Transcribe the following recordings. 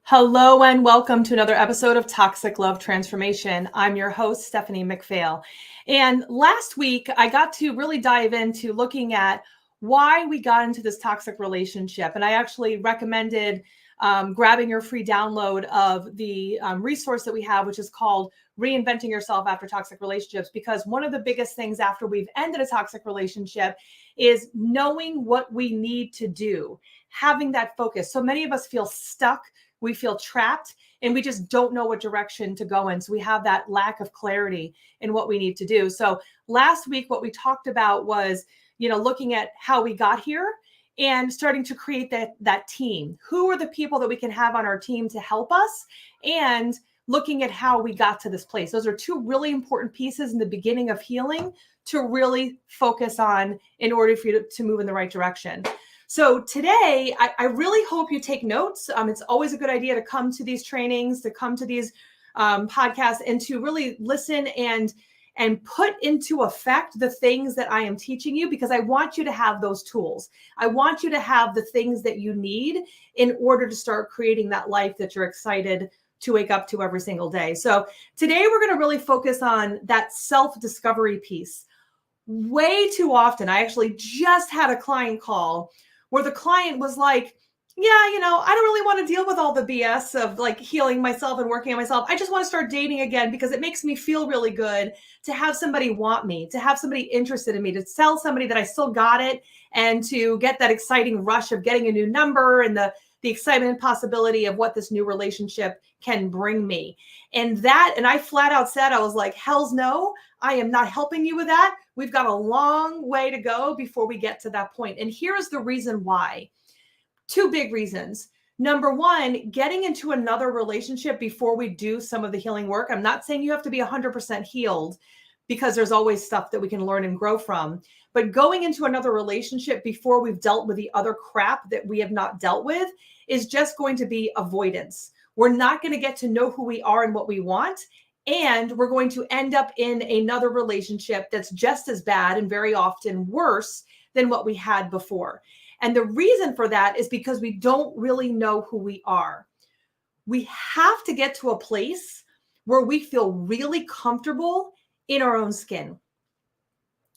Hello and welcome to another episode of Toxic Love Transformation. I'm your host, Stephanie McPhail. And last week, I got to really dive into looking at why we got into this toxic relationship. And I actually recommended grabbing your free download of the resource that we have, which is called Reinventing Yourself After Toxic Relationships. Because one of the biggest things after we've ended a toxic relationship is knowing what we need to do, having that focus. So many of us feel stuck. We feel trapped and we just don't know what direction to go in. So we have that lack of clarity in what we need to do. So last week, what we talked about was, looking at how we got here and starting to create that team. Who are the people that we can have on our team to help us, and looking at how we got to this place. Those are two really important pieces in the beginning of healing to really focus on in order for you to move in the right direction. So today, I really hope you take notes. It's always a good idea to come to these trainings, to come to these podcasts, and to really listen and put into effect the things that I am teaching you, because I want you to have those tools. I want you to have the things that you need in order to start creating that life that you're excited to wake up to every single day. So today, we're going to really focus on that self-discovery piece. Way too often, I actually just had a client call where the client was like, yeah, I don't really want to deal with all the BS of like healing myself and working on myself. I just want to start dating again because it makes me feel really good to have somebody want me, to have somebody interested in me, to tell somebody that I still got it, and to get that exciting rush of getting a new number and the excitement and possibility of what this new relationship can bring me. And I flat out said, I was like, hell's no, I am not helping you with that. We've got a long way to go before we get to that point. And here's the reason why. Two big reasons. Number one, getting into another relationship before we do some of the healing work. I'm not saying you have to be 100% healed, because there's always stuff that we can learn and grow from. But going into another relationship before we've dealt with the other crap that we have not dealt with is just going to be avoidance. We're not going to get to know who we are and what we want. And we're going to end up in another relationship that's just as bad and very often worse than what we had before. And the reason for that is because we don't really know who we are. We have to get to a place where we feel really comfortable in our own skin.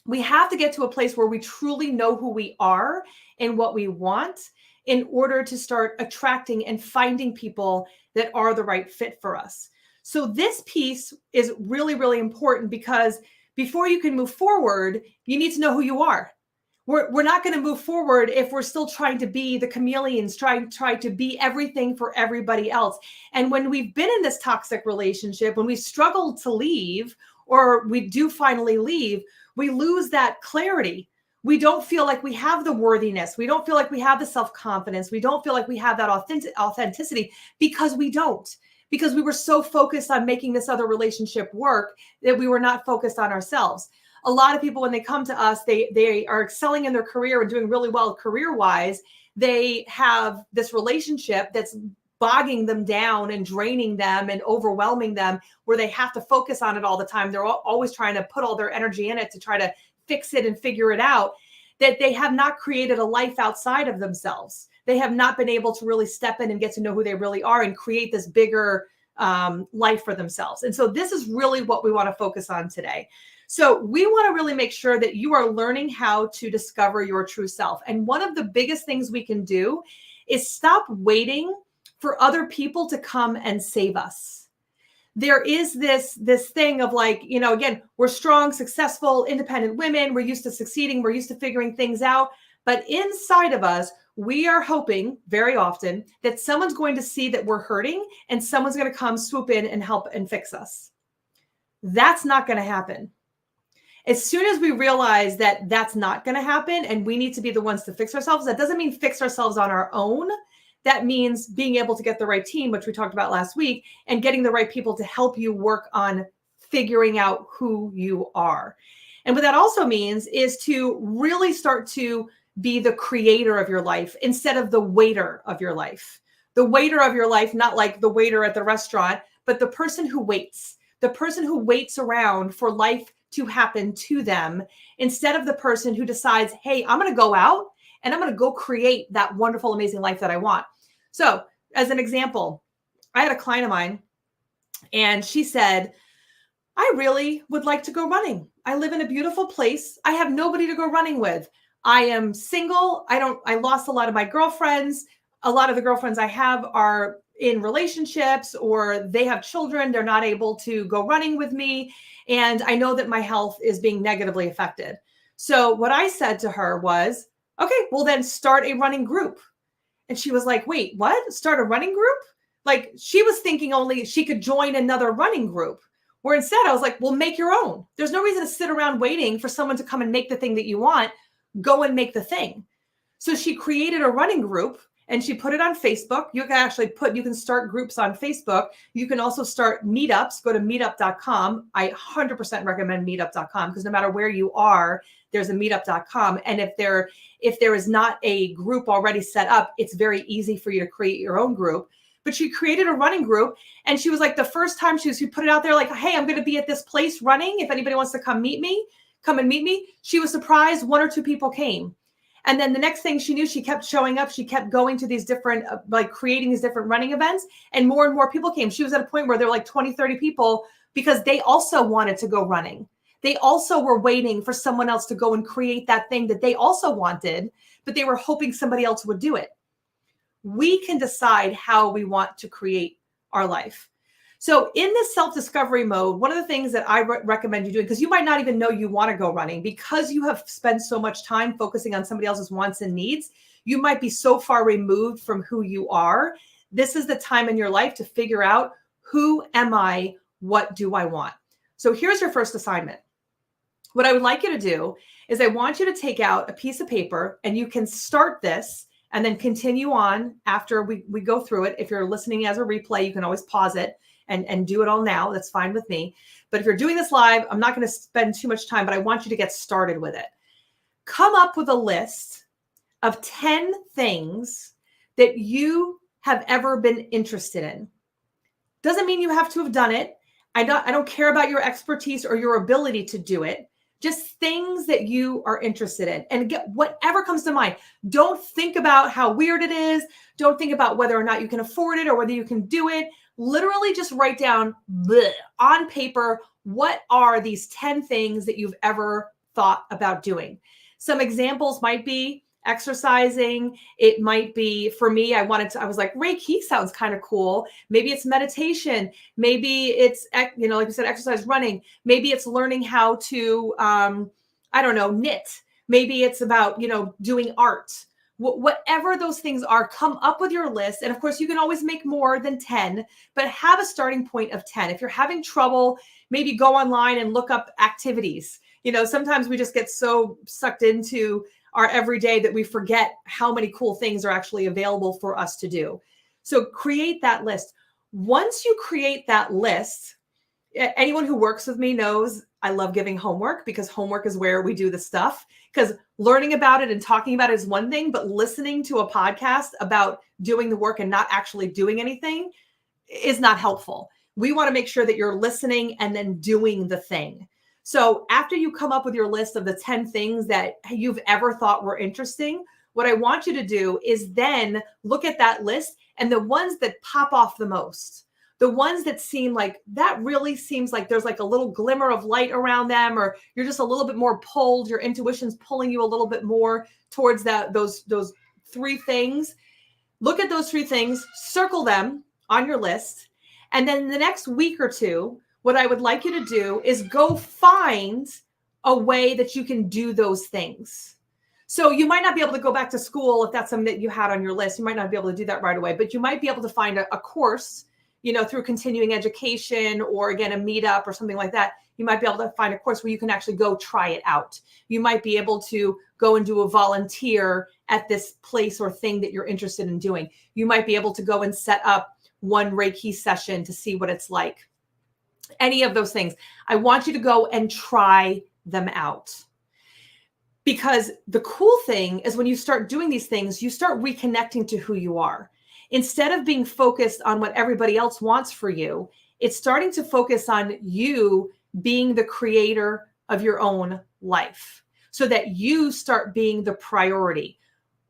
We have to get to a place where we truly know who we are and what we want in order to start attracting and finding people that are the right fit for us. So this piece is really, really important, because before you can move forward, you need to know who you are. We're not going to move forward if we're still trying to be the chameleons, try to be everything for everybody else. And when we've been in this toxic relationship, when we struggled to leave, or we do finally leave, we lose that clarity. We don't feel like we have the worthiness. We don't feel like we have the self-confidence. We don't feel like we have that authenticity, because we don't. Because we were so focused on making this other relationship work that we were not focused on ourselves. A lot of people, when they come to us, they are excelling in their career and doing really well career-wise. They have this relationship that's bogging them down and draining them and overwhelming them, where they have to focus on it all the time. They're always trying to put all their energy in it to try to fix it and figure it out, that they have not created a life outside of themselves. They have not been able to really step in and get to know who they really are and create this bigger life for themselves. And so this is really what we want to focus on today. So we want to really make sure that you are learning how to discover your true self. And one of the biggest things we can do is stop waiting for other people to come and save us. There is this thing of like, again, we're strong, successful, independent women. We're used to succeeding. We're used to figuring things out. But inside of us, we are hoping very often that someone's going to see that we're hurting and someone's going to come swoop in and help and fix us. That's not going to happen. As soon as we realize that that's not going to happen and we need to be the ones to fix ourselves, that doesn't mean fix ourselves on our own. That means being able to get the right team, which we talked about last week, and getting the right people to help you work on figuring out who you are. And what that also means is to really start to be the creator of your life instead of the waiter of your life. The waiter of your life, not like the waiter at the restaurant, but the person who waits around for life to happen to them, instead of the person who decides, hey, I'm going to go out and I'm going to go create that wonderful, amazing life that I want. So as an example, I had a client of mine, and she said, I really would like to go running. I live in a beautiful place. I have nobody to go running with. I am single. I lost a lot of my girlfriends. A lot of the girlfriends I have are in relationships, or they have children. They're not able to go running with me. And I know that my health is being negatively affected. So what I said to her was, okay, well then start a running group. And she was like, wait, what? Start a running group? Like, she was thinking only she could join another running group. Where instead I was like, well, make your own. There's no reason to sit around waiting for someone to come and make the thing that you want. Go and make the thing. So she created a running group and she put it on Facebook. You can start groups on Facebook. You can also start meetups. Go to meetup.com. I 100% recommend meetup.com, because no matter where you are, there's a meetup.com. And if there is not a group already set up, it's very easy for you to create your own group. But she created a running group, and she was like, the first time she put it out there, like, hey, I'm going to be at this place running. If anybody wants to come and meet me. She was surprised 1 or 2 people came. And then the next thing she knew, she kept showing up. She kept going to these different, creating these different running events, and more people came. She was at a point where there were like 20, 30 people, because they also wanted to go running. They also were waiting for someone else to go and create that thing that they also wanted, but they were hoping somebody else would do it. We can decide how we want to create our life. So in this self-discovery mode, one of the things that I recommend you doing, because you might not even know you want to go running, because you have spent so much time focusing on somebody else's wants and needs, you might be so far removed from who you are. This is the time in your life to figure out, who am I? What do I want? So here's your first assignment. What I would like you to do is I want you to take out a piece of paper, and you can start this and then continue on after we go through it. If you're listening as a replay, you can always pause it and do it all now. That's fine with me. But if you're doing this live, I'm not going to spend too much time, but I want you to get started with it. Come up with a list of 10 things that you have ever been interested in. Doesn't mean you have to have done it. I don't care about your expertise or your ability to do it. Just things that you are interested in, and get whatever comes to mind. Don't think about how weird it is. Don't think about whether or not you can afford it or whether you can do it. Literally just write down on paper, what are these 10 things that you've ever thought about doing? Some examples might be exercising. It might be, for me, I was like, Reiki sounds kind of cool. Maybe it's meditation. Maybe it's, like you said, exercise, running. Maybe it's learning how to, knit. Maybe it's about, doing art. Whatever those things are, come up with your list. And of course, you can always make more than 10, but have a starting point of 10. If you're having trouble, maybe go online and look up activities. Sometimes we just get so sucked into our everyday that we forget how many cool things are actually available for us to do. So create that list. Once you create that list, anyone who works with me knows I love giving homework, because homework is where we do the stuff. Because learning about it and talking about it is one thing, but listening to a podcast about doing the work and not actually doing anything is not helpful. We want to make sure that you're listening and then doing the thing. So after you come up with your list of the 10 things that you've ever thought were interesting, what I want you to do is then look at that list, and the ones that pop off the most, the ones that really seems like there's like a little glimmer of light around them, or you're just a little bit more pulled, your intuition's pulling you a little bit more towards those 3 things. Look at those 3 things, circle them on your list. And then the next week or two, what I would like you to do is go find a way that you can do those things. So you might not be able to go back to school if that's something that you had on your list. You might not be able to do that right away, but you might be able to find a course, through continuing education, or again, a meetup or something like that. You might be able to find a course where you can actually go try it out. You might be able to go and do a volunteer at this place or thing that you're interested in doing. You might be able to go and set up one Reiki session to see what it's like. Any of those things. I want you to go and try them out. Because the cool thing is, when you start doing these things, you start reconnecting to who you are. Instead of being focused on what everybody else wants for you, it's starting to focus on you being the creator of your own life, so that you start being the priority.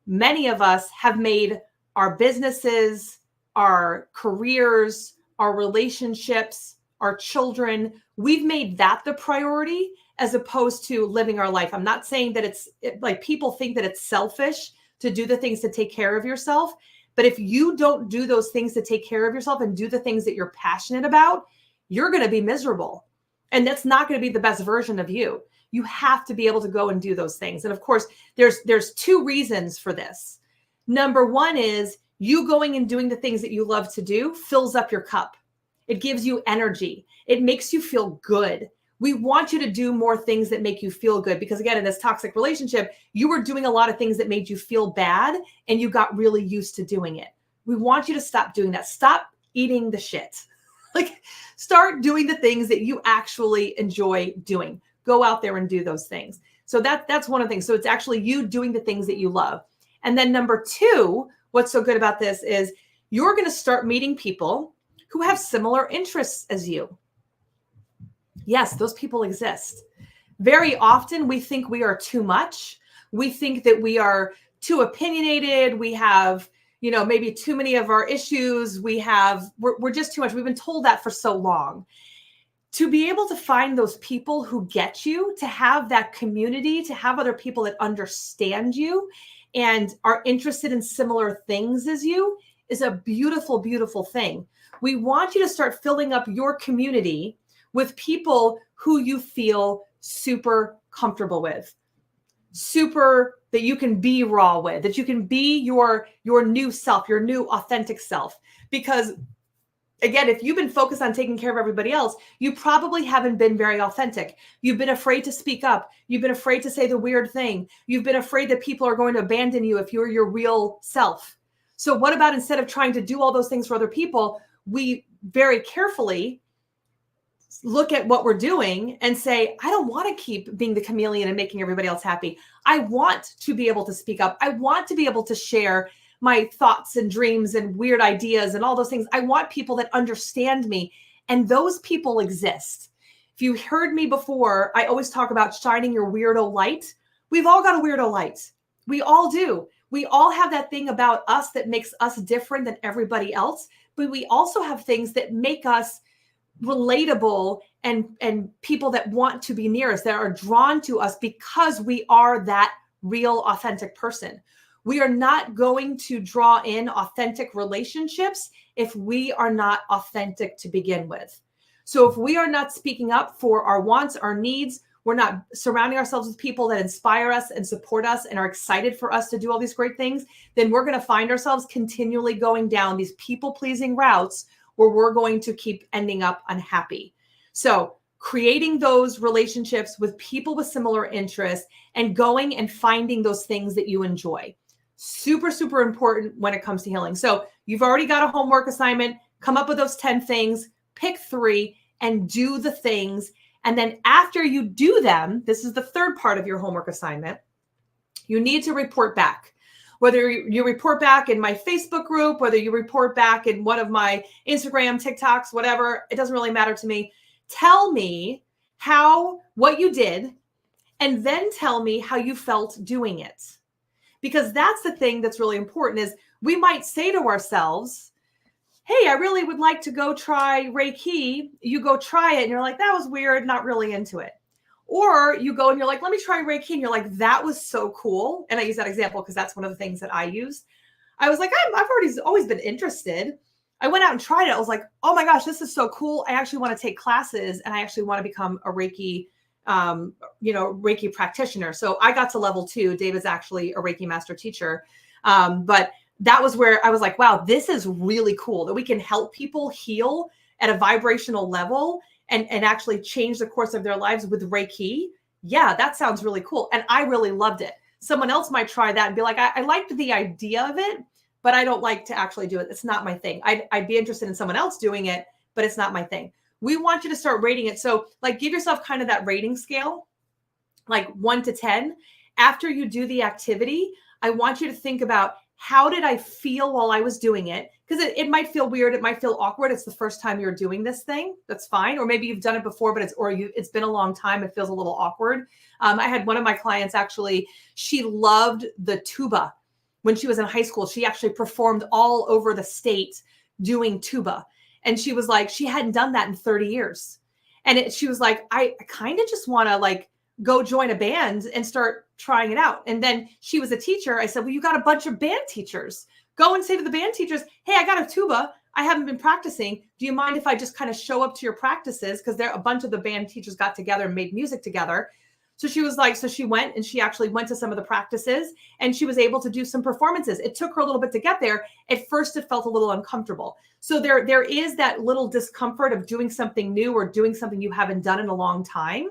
Many of us have made our businesses, our careers, our relationships, our children. We've made that the priority as opposed to living our life. I'm not saying that like people think that it's selfish to do the things to take care of yourself. But if you don't do those things to take care of yourself and do the things that you're passionate about, you're going to be miserable. And that's not going to be the best version of you. You have to be able to go and do those things. And of course, there's two reasons for this. Number one is you going and doing the things that you love to do fills up your cup. It gives you energy. It makes you feel good. We want you to do more things that make you feel good because again, in this toxic relationship, you were doing a lot of things that made you feel bad and you got really used to doing it. We want you to stop doing that. Stop eating the shit. Like start doing the things that you actually enjoy doing. Go out there and do those things. So that's one of the things. So it's actually you doing the things that you love. And then number two, what's so good about this is you're going to start meeting people who have similar interests as you. Yes, those people exist. Very often we think we are too much. We think that we are too opinionated. We have, maybe too many of our issues. We're just too much. We've been told that for so long. To be able to find those people who get you, to have that community, to have other people that understand you and are interested in similar things as you is a beautiful, beautiful thing. We want you to start filling up your community with people who you feel super comfortable with, super that you can be raw with, that you can be your new self, your new authentic self. Because again, if you've been focused on taking care of everybody else, you probably haven't been very authentic. You've been afraid to speak up. You've been afraid to say the weird thing. You've been afraid that people are going to abandon you if you're your real self. So what about instead of trying to do all those things for other people, we very carefully look at what we're doing and say, I don't want to keep being the chameleon and making everybody else happy. I want to be able to speak up. I want to be able to share my thoughts and dreams and weird ideas and all those things. I want people that understand me. And those people exist. If you heard me before, I always talk about shining your weirdo light. We've all got a weirdo light. We all do. We all have that thing about us that makes us different than everybody else. But we also have things that make us relatable and people that want to be near us, that are drawn to us because we are that real, authentic person. We are not going to draw in authentic relationships if we are not authentic to begin with. So if we are not speaking up for our wants, our needs, we're not surrounding ourselves with people that inspire us and support us and are excited for us to do all these great things, then we're going to find ourselves continually going down these people-pleasing routes where we're going to keep ending up unhappy. So creating those relationships with people with similar interests and going and finding those things that you enjoy. Super, super important when it comes to healing. So you've already got a homework assignment. Come up with those 10 things, pick 3 and do the things. And then after you do them, this is the third part of your homework assignment, you need to report back. Whether you report back in my Facebook group, whether you report back in one of my Instagram, TikToks, whatever, it doesn't really matter to me. Tell me what you did, and then tell me how you felt doing it. Because that's the thing that's really important is we might say to ourselves, hey, I really would like to go try Reiki. You go try it and you're like, that was weird, not really into it. Or you go and you're like, let me try Reiki. And you're like, that was so cool. And I use that example because that's one of the things that I use. I was like, I've always been interested. I went out and tried it. I was like, oh my gosh, this is so cool. I actually want to take classes and I actually want to become a Reiki, Reiki practitioner. So I got to level 2. David's actually a Reiki master teacher. But that was where I was like, wow, this is really cool that we can help people heal at a vibrational level and actually change the course of their lives with Reiki. Yeah, that sounds really cool. And I really loved it. Someone else might try that and be like, I liked the idea of it, but I don't like to actually do it. It's not my thing. I'd be interested in someone else doing it, but it's not my thing. We want you to start rating it. So like give yourself kind of that rating scale, like 1 to 10. After you do the activity, I want you to think about how did I feel while I was doing it? Because it might feel weird. It might feel awkward. It's the first time you're doing this thing. That's fine. Or maybe you've done it before, but it's been a long time. It feels a little awkward. I had one of my clients actually, she loved the tuba. When she was in high school, she actually performed all over the state doing tuba. And she was like, she hadn't done that in 30 years. And she was like, I kind of just want to like go join a band and start trying it out. And then she was a teacher. I said, well, you got a bunch of band teachers. Go and say to the band teachers, hey, I got a tuba. I haven't been practicing. Do you mind if I just kind of show up to your practices? Because a bunch of the band teachers got together and made music together. So she was like, so she went and she actually went to some of the practices and she was able to do some performances. It took her a little bit to get there. At first, it felt a little uncomfortable. So there is that little discomfort of doing something new or doing something you haven't done in a long time.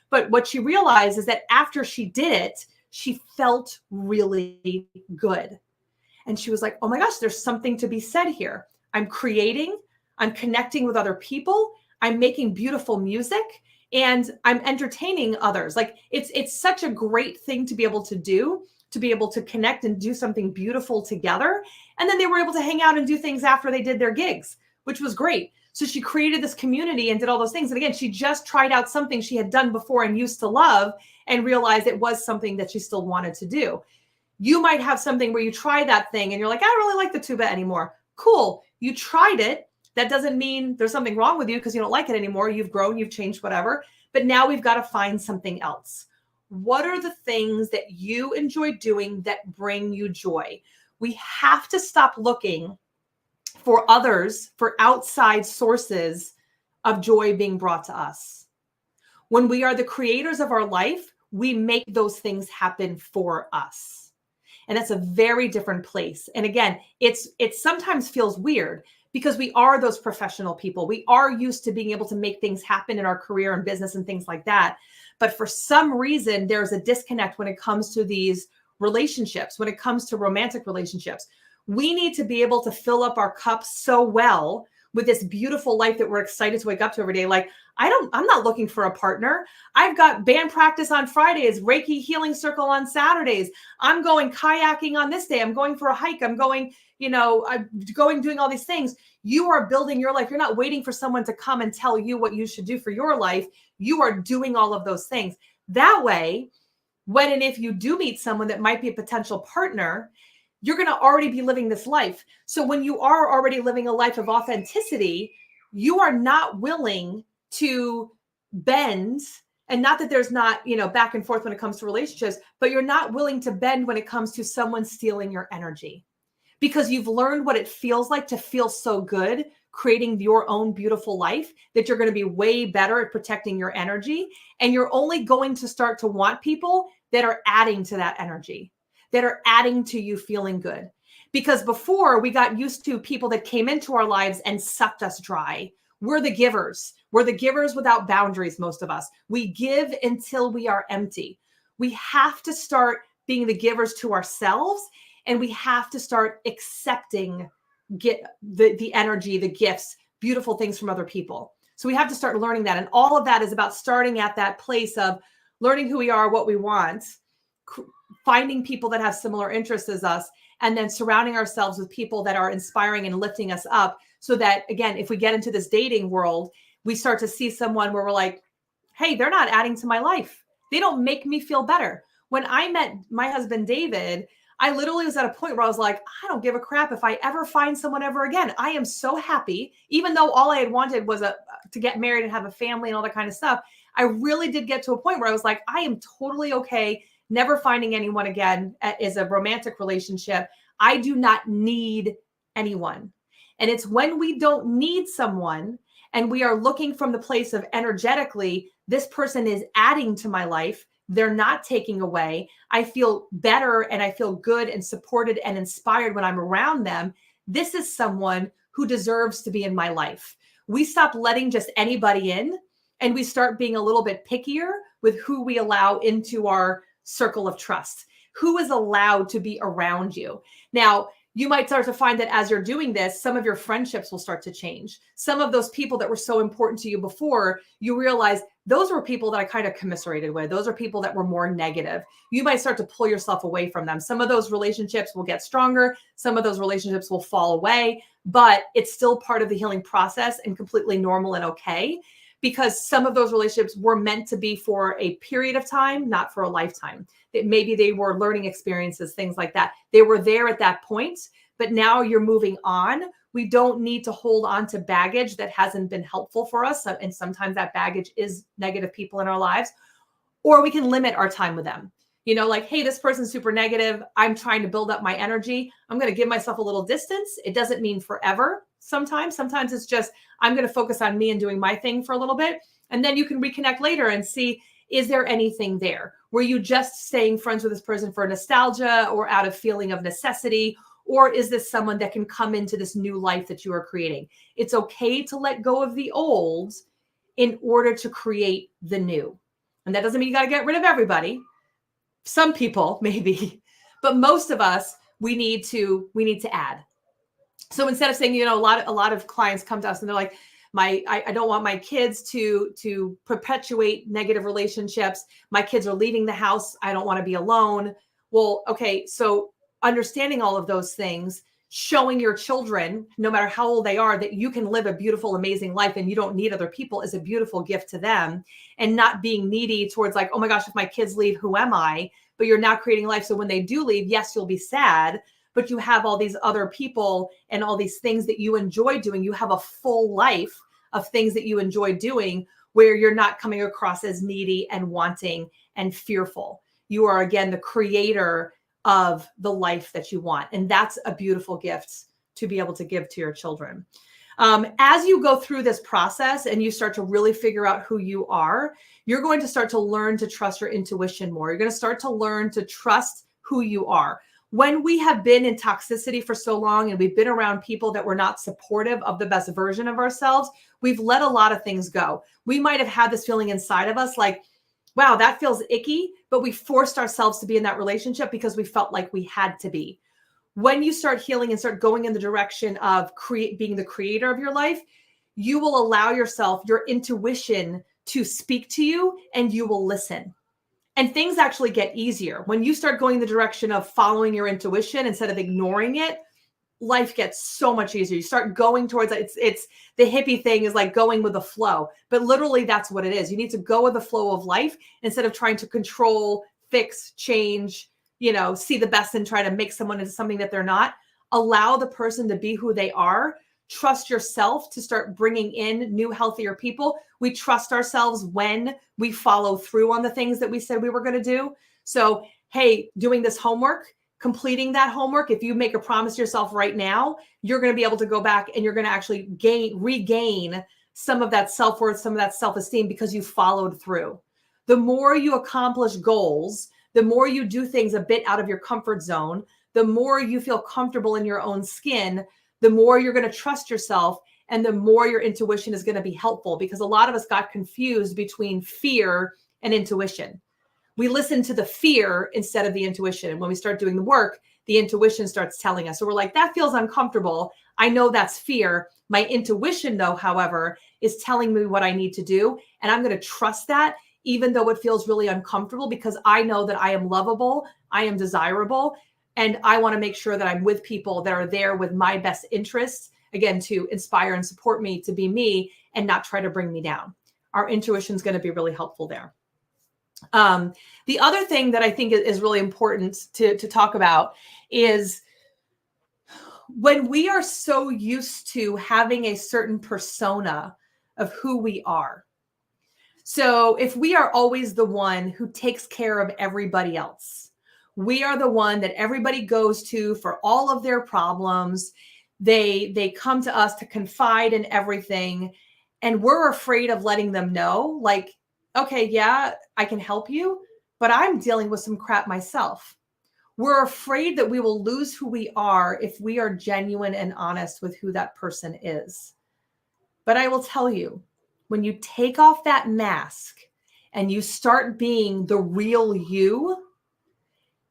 But what she realized is that after she did it, she felt really good. And she was like, oh my gosh, there's something to be said here. I'm creating, I'm connecting with other people, I'm making beautiful music, and I'm entertaining others. Like it's such a great thing to be able to do, to be able to connect and do something beautiful together. And then they were able to hang out and do things after they did their gigs, which was great. So she created this community and did all those things. And again, she just tried out something she had done before and used to love and realized it was something that she still wanted to do. You might have something where you try that thing and you're like, I don't really like the tuba anymore. Cool. You tried it. That doesn't mean there's something wrong with you because you don't like it anymore. You've grown, you've changed, whatever. But now we've got to find something else. What are the things that you enjoy doing that bring you joy? We have to stop looking for others, for outside sources of joy being brought to us. When we are the creators of our life, we make those things happen for us. And that's a very different place. And again, it sometimes feels weird because we are those professional people. We are used to being able to make things happen in our career and business and things like that. But for some reason, there's a disconnect when it comes to these relationships, when it comes to romantic relationships. We need to be able to fill up our cups so well with this beautiful life that we're excited to wake up to every day. Like, I'm not looking for a partner. I've got band practice on Fridays, Reiki healing circle on Saturdays. I'm going kayaking on this day. I'm going for a hike. I'm going, doing all these things. You are building your life. You're not waiting for someone to come and tell you what you should do for your life. You are doing all of those things. That way, when and if you do meet someone that might be a potential partner, you're going to already be living this life. So when you are already living a life of authenticity, you are not willing to bend. And not that there's not, back and forth when it comes to relationships, but you're not willing to bend when it comes to someone stealing your energy, because you've learned what it feels like to feel so good creating your own beautiful life that you're going to be way better at protecting your energy. And you're only going to start to want people that are adding to that energy, that are adding to you feeling good. Because before, we got used to people that came into our lives and sucked us dry. We're the givers. We're the givers without boundaries, most of us. We give until we are empty. We have to start being the givers to ourselves, and we have to start accepting the energy, the gifts, beautiful things from other people. So we have to start learning that. And all of that is about starting at that place of learning who we are, what we want, finding people that have similar interests as us, and then surrounding ourselves with people that are inspiring and lifting us up. So that, again, if we get into this dating world, we start to see someone where we're like, hey, they're not adding to my life. They don't make me feel better. When I met my husband, David, I literally was at a point where I was like, I don't give a crap if I ever find someone ever again. I am so happy, even though all I had wanted was to get married and have a family and all that kind of stuff. I really did get to a point where I was like, I am totally okay never finding anyone again as a romantic relationship. I do not need anyone. And it's when we don't need someone and we are looking from the place of energetically, this person is adding to my life. They're not taking away. I feel better and I feel good and supported and inspired when I'm around them. This is someone who deserves to be in my life. We stop letting just anybody in, and we start being a little bit pickier with who we allow into our circle of trust, who is allowed to be around you. Now, you might start to find that as you're doing this, some of your friendships will start to change. Some of those people that were so important to you before, you realize those were people that I kind of commiserated with. Those are people that were more negative. You might start to pull yourself away from them. Some of those relationships will get stronger. Some of those relationships will fall away, but it's still part of the healing process and completely normal and okay, because some of those relationships were meant to be for a period of time, not for a lifetime. That maybe they were learning experiences, things like that. They were there at that point, but now you're moving on We don't need to hold on to baggage that hasn't been helpful for us. And sometimes that baggage is negative people in our lives, or we can limit our time with them. Like, hey, this person's super negative. I'm trying to build up my energy. I'm going to give myself a little distance. It doesn't mean forever. Sometimes it's just, I'm going to focus on me and doing my thing for a little bit. And then you can reconnect later and see, is there anything there? Were you just staying friends with this person for nostalgia or out of feeling of necessity? Or is this someone that can come into this new life that you are creating? It's okay to let go of the old in order to create the new. And that doesn't mean you got to get rid of everybody. Some people maybe, but most of us, we need to add. So instead of saying, a lot of clients come to us and they're like, I don't want my kids to perpetuate negative relationships. My kids are leaving the house. I don't want to be alone. Well, okay. So understanding all of those things, showing your children, no matter how old they are, that you can live a beautiful, amazing life and you don't need other people is a beautiful gift to them. And not being needy towards like, oh my gosh, if my kids leave, who am I? But you're not creating life. So when they do leave, yes, you'll be sad, but you have all these other people and all these things that you enjoy doing. You have a full life of things that you enjoy doing where you're not coming across as needy and wanting and fearful. You are, again, the creator of the life that you want. And that's a beautiful gift to be able to give to your children. As you go through this process and you start to really figure out who you are, you're going to start to learn to trust your intuition more. You're going to start to learn to trust who you are. When we have been in toxicity for so long and we've been around people that were not supportive of the best version of ourselves, we've let a lot of things go. We might have had this feeling inside of us like, wow, that feels icky, but we forced ourselves to be in that relationship because we felt like we had to be. When you start healing and start going in the direction of being the creator of your life, you will allow yourself, your intuition to speak to you and you will listen. And things actually get easier. When you start going the direction of following your intuition instead of ignoring it, life gets so much easier. You start going towards it. It's the hippie thing is like going with the flow, but literally that's what it is. You need to go with the flow of life instead of trying to control, fix, change, see the best and try to make someone into something that they're not. Allow the person to be who they are. Trust yourself to start bringing in new, healthier people. We trust ourselves when we follow through on the things that we said we were going to do. So, hey, doing this homework, completing that homework, if you make a promise to yourself right now, you're going to be able to go back and you're going to actually regain some of that self-worth, some of that self-esteem because you followed through. The more you accomplish goals, the more you do things a bit out of your comfort zone, the more you feel comfortable in your own skin, the more you're going to trust yourself and the more your intuition is going to be helpful, because a lot of us got confused between fear and intuition. We listen to the fear instead of the intuition. And when we start doing the work, the intuition starts telling us. So we're like, that feels uncomfortable. I know that's fear. My intuition, though, however, is telling me what I need to do. And I'm going to trust that, even though it feels really uncomfortable, because I know that I am lovable, I am desirable, and I want to make sure that I'm with people that are there with my best interests, again, to inspire and support me to be me and not try to bring me down. Our intuition is going to be really helpful there. The other thing that I think is really important to talk about is when we are so used to having a certain persona of who we are. So if we are always the one who takes care of everybody else, we are the one that everybody goes to for all of their problems. They come to us to confide in everything. And we're afraid of letting them know, like, okay, yeah, I can help you, but I'm dealing with some crap myself. We're afraid that we will lose who we are if we are genuine and honest with who that person is. But I will tell you, when you take off that mask and you start being the real you,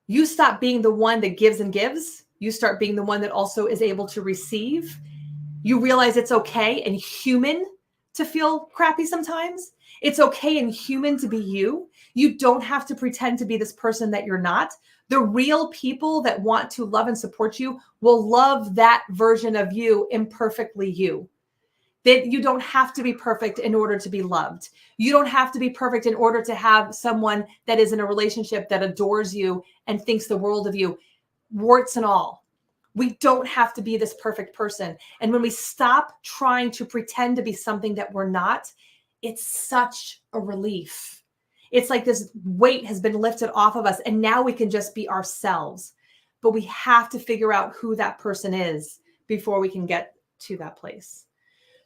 you stop being the one that gives and gives. You start being the one that also is able to receive. You realize it's okay and human to feel crappy sometimes. It's okay and human to be you. You don't have to pretend to be this person that you're not. The real people that want to love and support you will love that version of you, imperfectly you. That you don't have to be perfect in order to be loved. You don't have to be perfect in order to have someone that is in a relationship that adores you and thinks the world of you, warts and all. We don't have to be this perfect person. And when we stop trying to pretend to be something that we're not, it's such a relief. It's like this weight has been lifted off of us, and now we can just be ourselves. But we have to figure out who that person is before we can get to that place.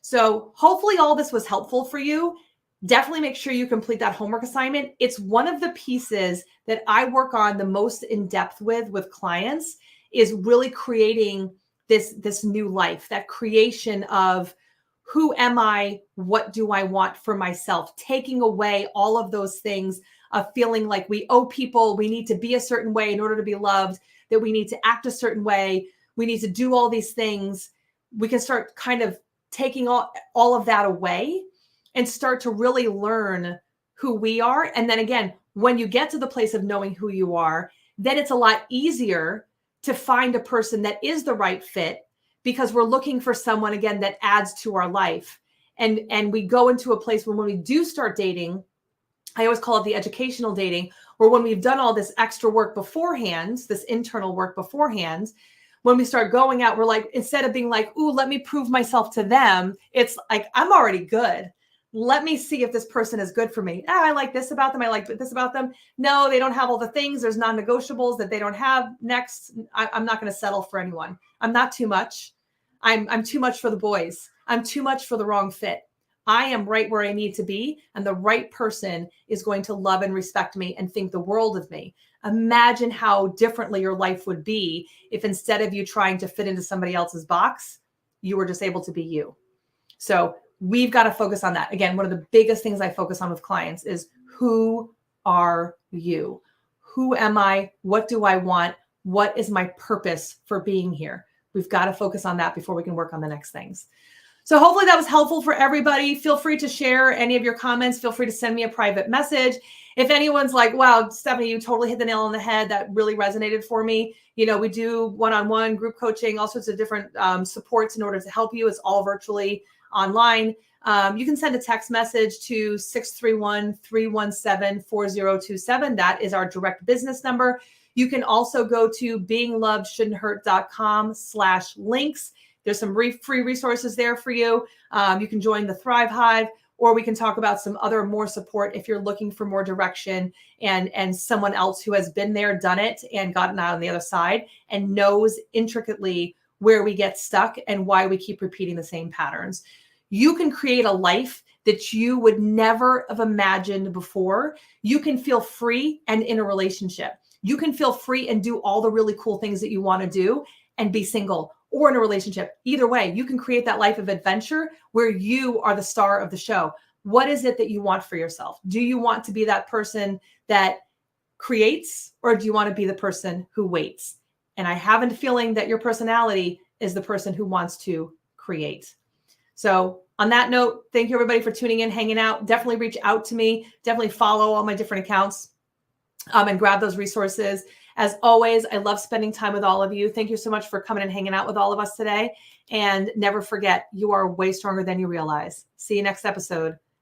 So hopefully all this was helpful for you. Definitely make sure you complete that homework assignment. It's one of the pieces that I work on the most in depth with clients, is really creating this new life, that creation of who am I? What do I want for myself? Taking away all of those things of feeling like we owe people, we need to be a certain way in order to be loved, that we need to act a certain way, we need to do all these things. We can start kind of taking all of that away and start to really learn who we are. And then again, when you get to the place of knowing who you are, then it's a lot easier to find a person that is the right fit, because we're looking for someone, again, that adds to our life. And we go into a place when we do start dating, I always call it the educational dating, where when we've done all this extra work beforehand, this internal work beforehand, when we start going out, we're like, instead of being like, ooh, let me prove myself to them, it's like, I'm already good. Let me see if this person is good for me. I like this about them. I like this about them. No, they don't have all the things. There's non-negotiables that they don't have. Next, I'm not going to settle for anyone. I'm not too much. I'm too much for the boys. I'm too much for the wrong fit. I am right where I need to be, and the right person is going to love and respect me and think the world of me. Imagine how differently your life would be if, instead of you trying to fit into somebody else's box, you were just able to be you. So we've got to focus on that. Again, one of the biggest things I focus on with clients is, who are you? Who am I? What do I want? What is my purpose for being here? We've got to focus on that before we can work on the next things. So hopefully that was helpful for everybody. Feel free to share any of your comments. Feel free to send me a private message. If anyone's like, wow, Stephanie, you totally hit the nail on the head, that really resonated for me. We do one-on-one group coaching, all sorts of different supports in order to help you. It's all virtually online. You can send a text message to 631-317-4027. That is our direct business number. You can also go to beinglovedshouldn'thurt.com/links. There's some free resources there for you. You can join the Thrive Hive, or we can talk about some other more support if you're looking for more direction and someone else who has been there, done it, and gotten out on the other side and knows intricately where we get stuck and why we keep repeating the same patterns. You can create a life that you would never have imagined before. You can feel free and in a relationship. You can feel free and do all the really cool things that you want to do and be single or in a relationship. Either way, you can create that life of adventure where you are the star of the show. What is it that you want for yourself? Do you want to be that person that creates, or do you want to be the person who waits? And I have a feeling that your personality is the person who wants to create. So on that note, thank you everybody for tuning in, hanging out. Definitely reach out to me. Definitely follow all my different accounts and grab those resources. As always, I love spending time with all of you. Thank you so much for coming and hanging out with all of us today. And never forget, you are way stronger than you realize. See you next episode.